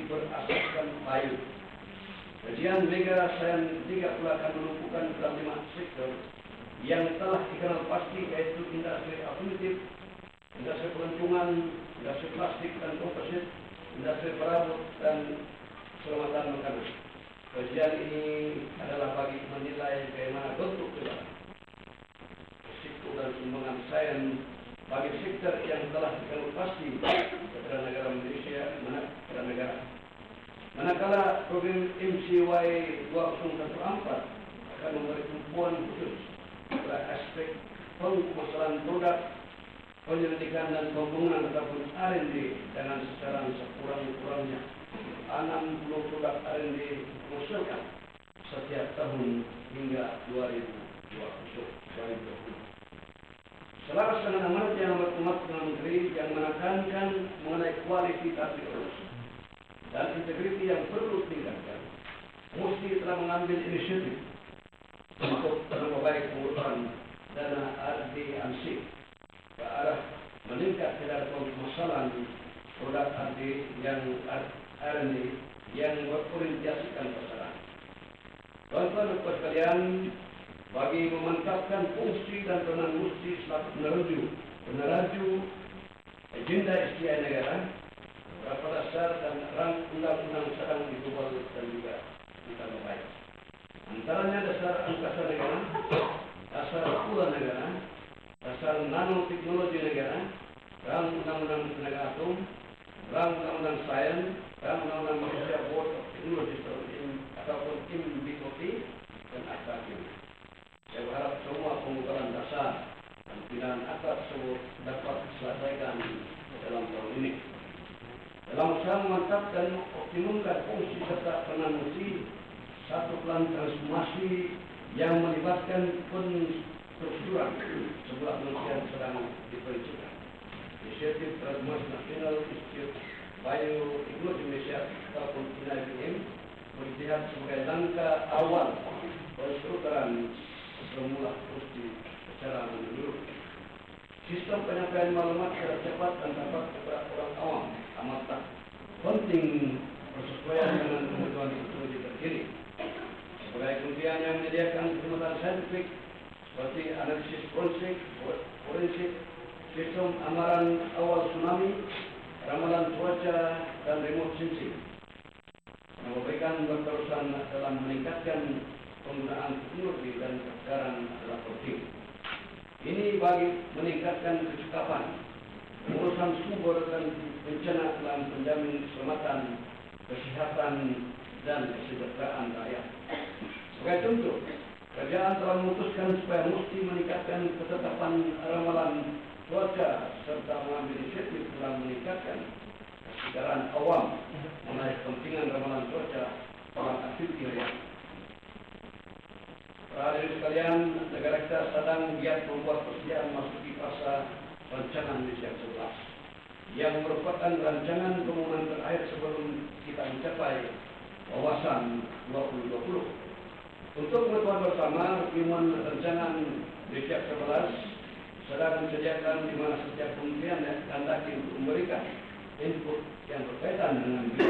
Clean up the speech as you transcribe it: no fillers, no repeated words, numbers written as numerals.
berasaskan payung. Kajian Mega Sains 3 pula akan melumpuhkan dalam 5 sektor yang telah dikenal pasti, yaitu industri otomotif, industri pelancongan, industri plastik dan komposit, industri perabot dan keselamatan makanan. Kajian ini adalah bagi menilai bagaimana bentuk risiko dan sumbangan sains bagi sektor yang telah dikenal pasti kepada negara Malaysia kepada negara. Manakala program MCY 2014 akan memberi tumpuan khusus pada aspek pengemasan produk, penyelidikan dan pembangunan ataupun R&D dengan secara sekurang-kurangnya 60 produk R&D dihasilkan setiap tahun hingga 2020. Selaras dengan amanat yang bertumat dengan Menteri yang menekankan mengenai kualitas produksi dan integriti yang perlu ditingkatkan, mesti telah mengambil inisiatif untuk memperbaiki pengurusan dana R&D ke arah meningkat kadar permasalahan produk R&D yang berorientasikan pasaran. Tuan-tuan dan puan sekalian, bagi memantapkan fungsi dan peranan Musti selaku peneraju agenda SDI negara, beberapa dasar dan rang undang-undang sedang diubah dan juga ditambah baik. Antaranya dasar angkasa negara, dasar pula negara, dasar nanoteknologi negara, rang undang-undang tenaga atom, rang undang-undang sains, rang undang-undang Malaysia Board of Technology ataupun MBOT dan akta ini. Saya berharap semua pengukuran dasar dan pilihan akta tersebut dapat diselesaikan dalam tahun ini. Dalam usaha memantap dan optimumkan fungsi serta peranan Musti, satu plan transformasi yang melibatkan penstrukturan sebuah manusia sedang diperlukan. Inisiatif Transformasi Nasional Institut Bioteknologi Malaysia ataupun INABM melihat sebagai langkah awal penstrukturan semula Musti secara menyeluruh. Sistem penyampaian maklumat secara cepat dan dapat kepada orang awam amat penting bersesuaian dengan kebutuhan teknologi terkini. Sebagai kemudian yang menyediakan keselamatan saintifik seperti analisis forensik, sistem amaran awal tsunami, ramalan cuaca dan remote sensing, memberikan berterusan dalam meningkatkan penggunaan teknologi dan kesegaran adalah penting. Ini bagi meningkatkan kecakapan, pengurusan sumber dan bencana dalam menjamin keselamatan, kesehatan dan kesejahteraan rakyat. Sebagai contoh, kerajaan telah memutuskan supaya Musti meningkatkan ketetapan ramalan cuaca serta mengambil inisiatif dalam meningkatkan kesadaran awam mengenai kepentingan ramalan cuaca dalam aktiviti harian. Para hadirin sekalian, negara kita sedang giat membuat persediaan memasuki fasa rancangan Malaysia 11 yang merupakan rancangan pembangunan terakhir sebelum kita mencapai wawasan 2020. Untuk pengetahuan bersama, pengumuman rancangan Malaysia 11 sedang disediakan di mana setiap kementerian dan daki untuk memberikan input yang berkaitan dengan